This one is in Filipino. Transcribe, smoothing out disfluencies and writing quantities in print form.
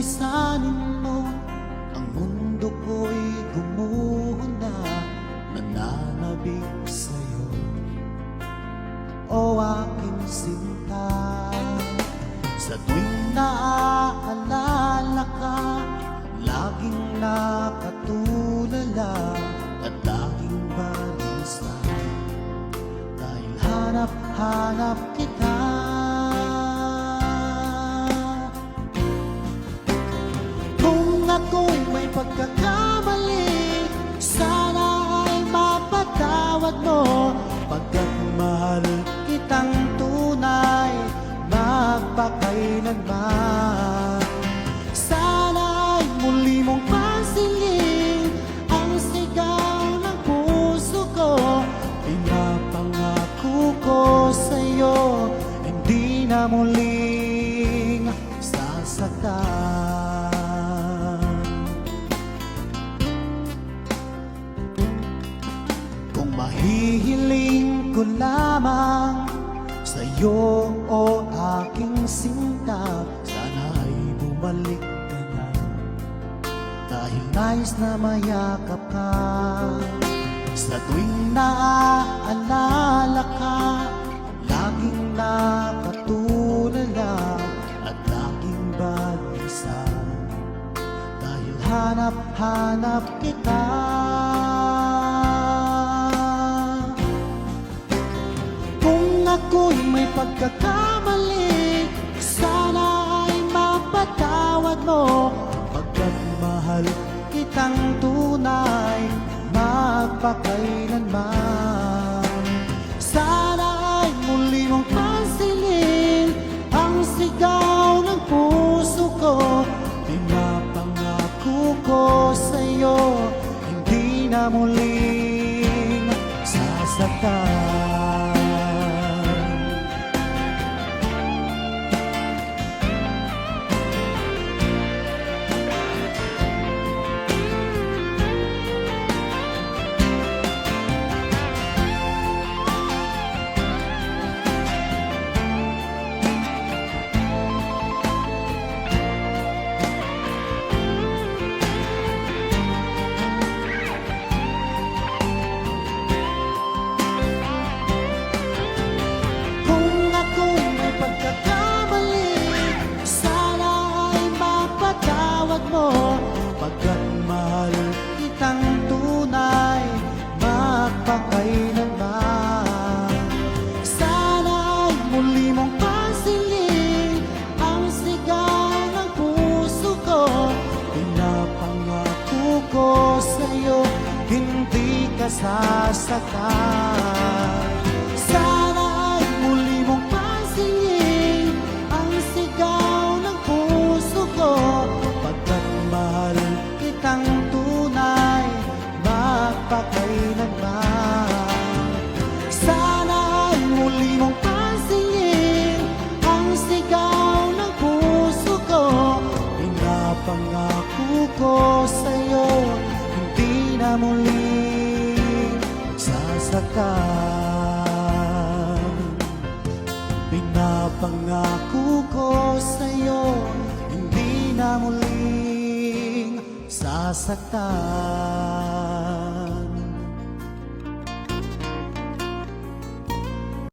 lisanin mo, ang mundo ko'y gumuho na, nananabik sa'yo, o aking sinta. Sa tuwing naaalala ka, laging nakatulala at laging balisa, dahil hanap-hanap kita. Kung ako'y may pagkakamali, sana ay mapatawad mo, pagkat mahal kitang tunay, magpakailanman. Sana ay muli mong pansinin ang sigaw ng puso ko. Pinapangako ko sa'yo, hindi na muling sasaktan. Kung mahihiling ko lamang sa'yo, o aking sinta, sana ay bumalik ka na, dahil nais na mayakap ka. Sa tuwing naaalala ka, laging nakatulala at laging balisa, dahil hanap-hanap kita. Kung ako'y may pagkakamali, sana ay mapatawad mo, pagkat mahal kitang tunay, magpakailanman. Sana ay muli mong pansinin ang sigaw ng puso ko. Pinapangako ko sa'yo, hindi na muling sasaktan. Pagkat mahal kitang tunay, magpakailanman. Sana ay muli mong pansinin ang sigaw ng puso ko. Pinapangako ko sa'yo, hindi ka sasaktan. Sana ay muli mong pansinin ang sigaw ng puso ko, pagkat mahal kitang tunay, magpakailanman. Sana ay muli mong pansinin ang sigaw ng puso ko. Pinapangako ko sa'yo, hindi na muling sasaktan. Pinapangako ko sa'yo, hindi na muling sasaktan.